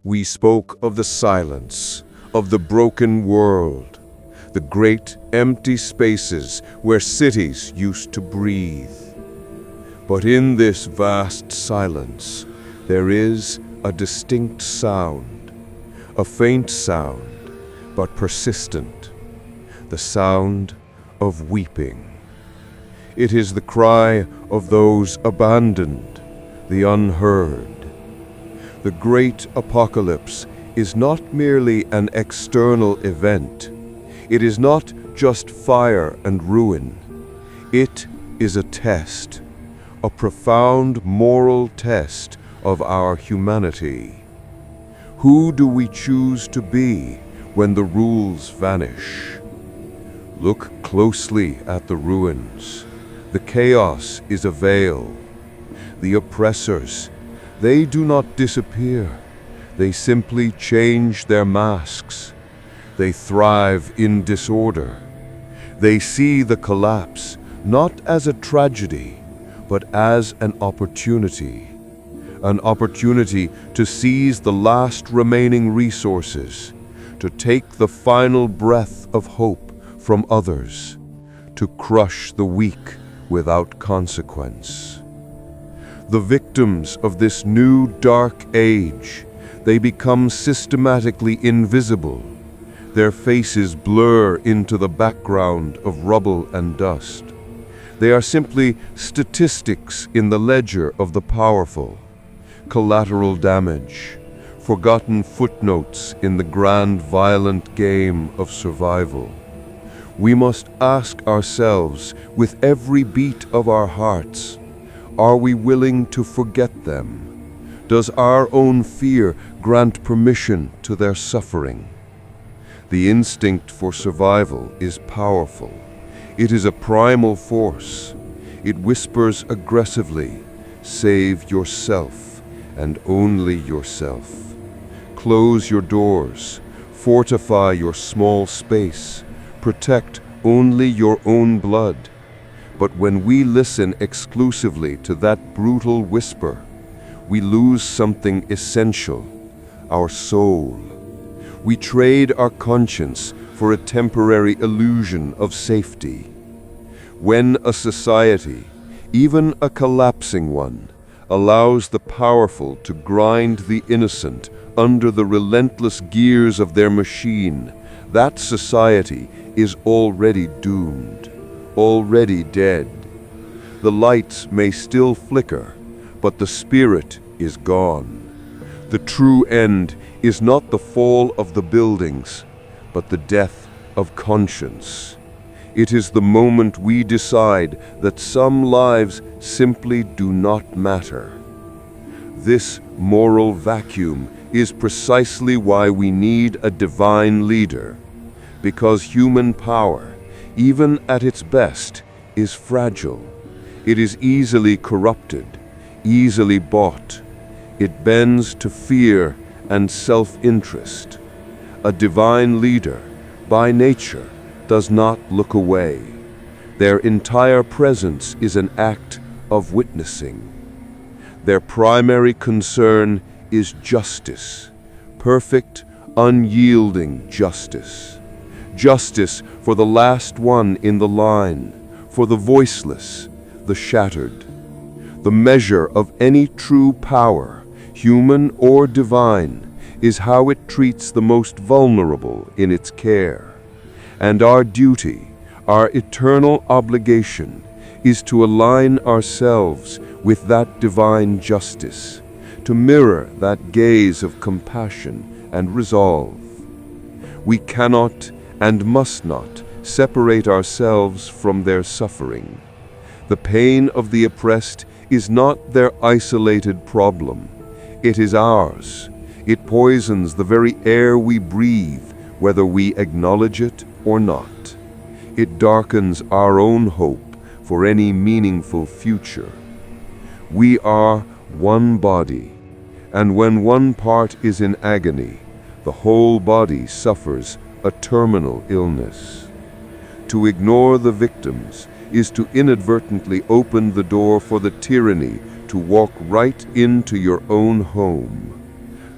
We spoke of the silence, of the broken world, the great empty spaces where cities used to breathe. But in this vast silence, there is a distinct sound, a faint sound, but persistent, the sound of weeping. It is the cry of those abandoned, the unheard. The great apocalypse is not merely an external event. It is not just fire and ruin. It is a test, a profound moral test of our humanity. Who do we choose to be when the rules vanish? Look closely at the ruins. The chaos is a veil. The oppressors, they do not disappear. They simply change their masks. They thrive in disorder. They see the collapse not as a tragedy, but as an opportunity to seize the last remaining resources, to take the final breath of hope from others, to crush the weak without consequence. The victims of this new dark age, they become systematically invisible. Their faces blur into the background of rubble and dust. They are simply statistics in the ledger of the powerful, collateral damage, forgotten footnotes in the grand violent game of survival. We must ask ourselves with every beat of our hearts, are we willing to forget them? Does our own fear grant permission to their suffering? The instinct for survival is powerful. It is a primal force. It whispers aggressively, save yourself and only yourself. Close your doors, fortify your small space, protect only your own blood. But when we listen exclusively to that brutal whisper, we lose something essential, our soul. We trade our conscience for a temporary illusion of safety. When a society, even a collapsing one, allows the powerful to grind the innocent under the relentless gears of their machine, that society is already doomed, already dead. The lights may still flicker, but the spirit is gone. The true end is not the fall of the buildings, but the death of conscience. It is the moment we decide that some lives simply do not matter. This moral vacuum is precisely why we need a divine leader, because human power, even at its best, is fragile. It is easily corrupted, easily bought. It bends to fear and self-interest. A divine leader, by nature, does not look away. Their entire presence is an act of witnessing. Their primary concern is justice, perfect, unyielding justice. Justice for the last one in the line, for the voiceless, the shattered. The measure of any true power, human or divine, is how it treats the most vulnerable in its care. And our duty, our eternal obligation, is to align ourselves with that divine justice, to mirror that gaze of compassion and resolve. We cannot and must not separate ourselves from their suffering. The pain of the oppressed is not their isolated problem. It is ours. It poisons the very air we breathe, whether we acknowledge it or not. It darkens our own hope for any meaningful future. We are one body, and when one part is in agony, the whole body suffers a terminal illness. To ignore the victims is to inadvertently open the door for the tyranny to walk right into your own home.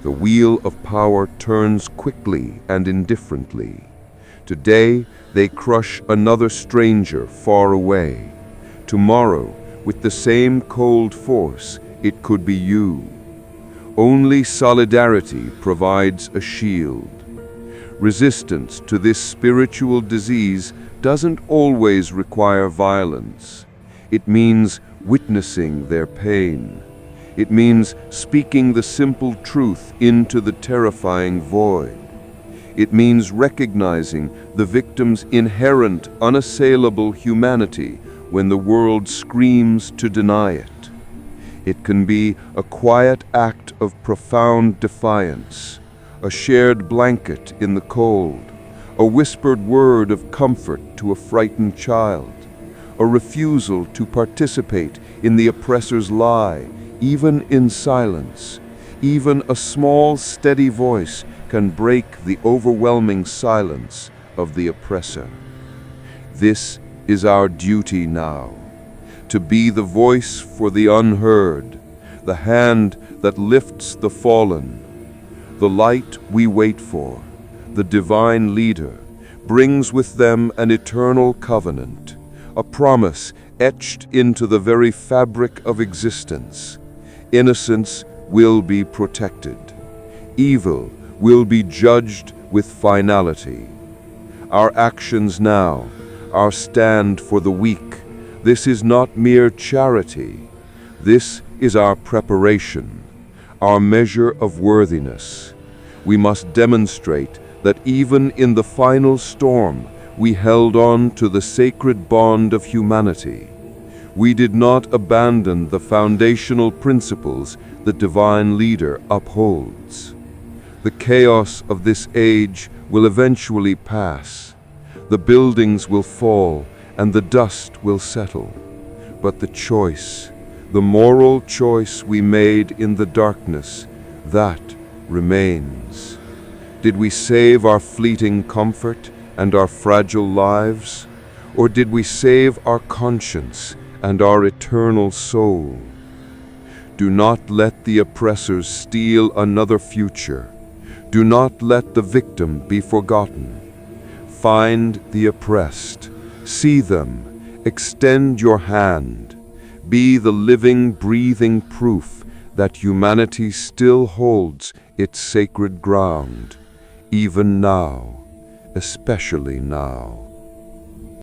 The wheel of power turns quickly and indifferently. Today, they crush another stranger far away. Tomorrow, with the same cold force, it could be you. Only solidarity provides a shield. Resistance to this spiritual disease doesn't always require violence. It means witnessing their pain. It means speaking the simple truth into the terrifying void. It means recognizing the victim's inherent, unassailable humanity when the world screams to deny it. It can be a quiet act of profound defiance, a shared blanket in the cold, a whispered word of comfort to a frightened child, a refusal to participate in the oppressor's lie, even in silence. Even a small, steady voice can break the overwhelming silence of the oppressor. This is our duty now, to be the voice for the unheard, the hand that lifts the fallen. The light we wait for, the divine leader, brings with them an eternal covenant, a promise etched into the very fabric of existence. Innocence will be protected. Evil will be judged with finality. Our actions now, our stand for the weak, this is not mere charity. This is our preparation, our measure of worthiness. We must demonstrate that even in the final storm, we held on to the sacred bond of humanity. We did not abandon the foundational principles the divine leader upholds. The chaos of this age will eventually pass. The buildings will fall and the dust will settle. But the choice, the moral choice we made in the darkness, that remains. Did we save our fleeting comfort and our fragile lives? Or did we save our conscience and our eternal soul? Do not let the oppressors steal another future. Do not let the victim be forgotten. Find the oppressed. See them. Extend your hand. Be the living, breathing proof that humanity still holds its sacred ground, even now, especially now.